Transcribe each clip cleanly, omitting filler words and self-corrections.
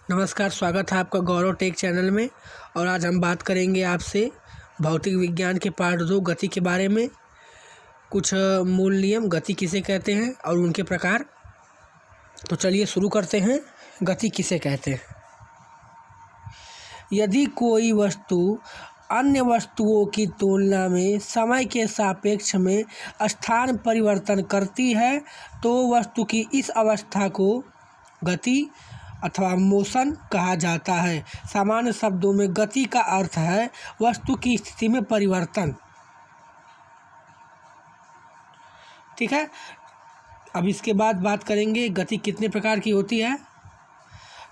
नमस्कार, स्वागत है आपका गौरव टेक चैनल में। और आज हम बात करेंगे आपसे भौतिक विज्ञान के पार्ट 2 गति के बारे में। कुछ मूल नियम, गति किसे कहते हैं और उनके प्रकार। तो चलिए शुरू करते हैं। गति किसे कहते हैं? यदि कोई वस्तु अन्य वस्तुओं की तुलना में समय के सापेक्ष में स्थान परिवर्तन करती है तो वस्तु की इस अवस्था को गति अथवा मोशन कहा जाता है। सामान्य शब्दों में गति का अर्थ है वस्तु की स्थिति में परिवर्तन। ठीक है। अब इसके बाद बात करेंगे गति कितने प्रकार की होती है।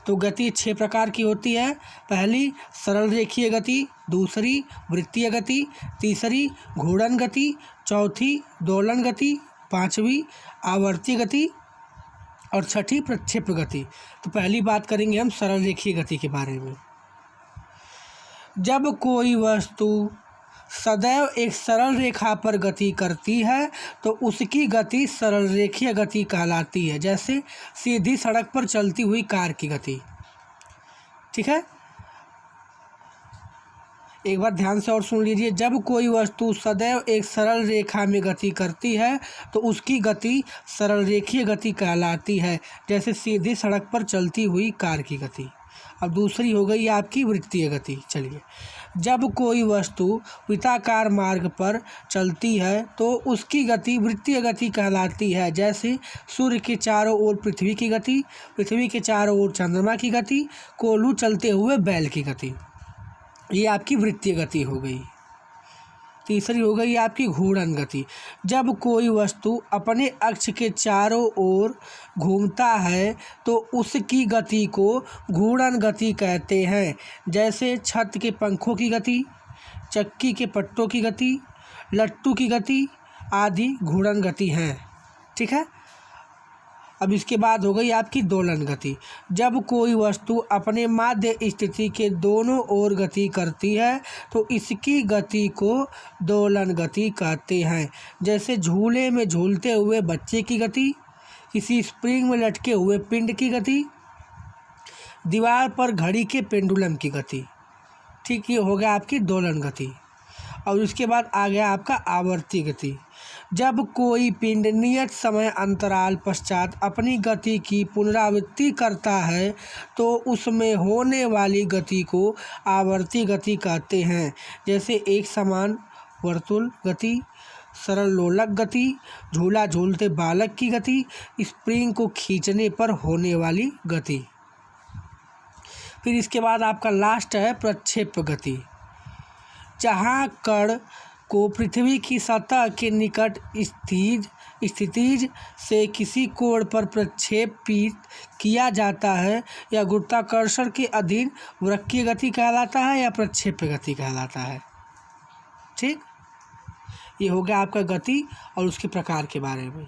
तो गति 6 प्रकार की होती है। पहली सरल रेखीय गति, दूसरी वृत्तीय गति, तीसरी घूर्णन गति, चौथी दोलन गति, पांचवी आवर्ती गति और छठी प्रक्षेप्य गति। तो पहली बात करेंगे हम सरल रेखीय गति के बारे में। जब कोई वस्तु सदैव एक सरल रेखा पर गति करती है तो उसकी गति सरल रेखीय गति कहलाती है। जैसे सीधी सड़क पर चलती हुई कार की गति। ठीक है, एक बार ध्यान से और सुन लीजिए। जब कोई वस्तु सदैव एक सरल रेखा में गति करती है तो उसकी गति सरल रेखीय गति कहलाती है। जैसे सीधी सड़क पर चलती हुई कार की गति। अब दूसरी हो गई आपकी वृत्तीय गति। चलिए, जब कोई वस्तु वृत्ताकार मार्ग पर चलती है तो उसकी गति वृत्तीय गति कहलाती है। जैसे सूर्य के चारों ओर पृथ्वी की गति, पृथ्वी के चारों ओर चंद्रमा की गति, कोल्हू चलते हुए बैल की गति। ये आपकी वृत्तीय गति हो गई। तीसरी हो गई आपकी घूर्णन गति। जब कोई वस्तु अपने अक्ष के चारों ओर घूमता है तो उसकी गति को घूर्णन गति कहते हैं। जैसे छत के पंखों की गति, चक्की के पट्टों की गति, लट्टू की गति आदि घूर्णन गति हैं। ठीक है। अब इसके बाद हो गई आपकी दोलन गति। जब कोई वस्तु अपने माध्य स्थिति के दोनों ओर गति करती है तो इसकी गति को दोलन गति कहते हैं। जैसे झूले में झूलते हुए बच्चे की गति, किसी स्प्रिंग में लटके हुए पिंड की गति, दीवार पर घड़ी के पेंडुलम की गति। ठीक, ये हो गया आपकी दोलन गति। और उसके बाद आ गया आपका आवर्ती गति। जब कोई पिंड नियत समय अंतराल पश्चात अपनी गति की पुनरावृत्ति करता है तो उसमें होने वाली गति को आवर्ती गति कहते हैं। जैसे एक समान वर्तुल गति, सरल लोलक गति, झूला झूलते बालक की गति, स्प्रिंग को खींचने पर होने वाली गति। फिर इसके बाद आपका लास्ट है प्रक्षेप्य गति। जहाँ कण को पृथ्वी की सतह के निकट स्थितिज से किसी कोण पर प्रक्षेपित किया जाता है या गुरुत्वाकर्षण के अधीन वृक्कीय गति कहलाता है या प्रक्षेप्य गति कहलाता है। ठीक, ये हो गया आपका गति और उसके प्रकार के बारे में।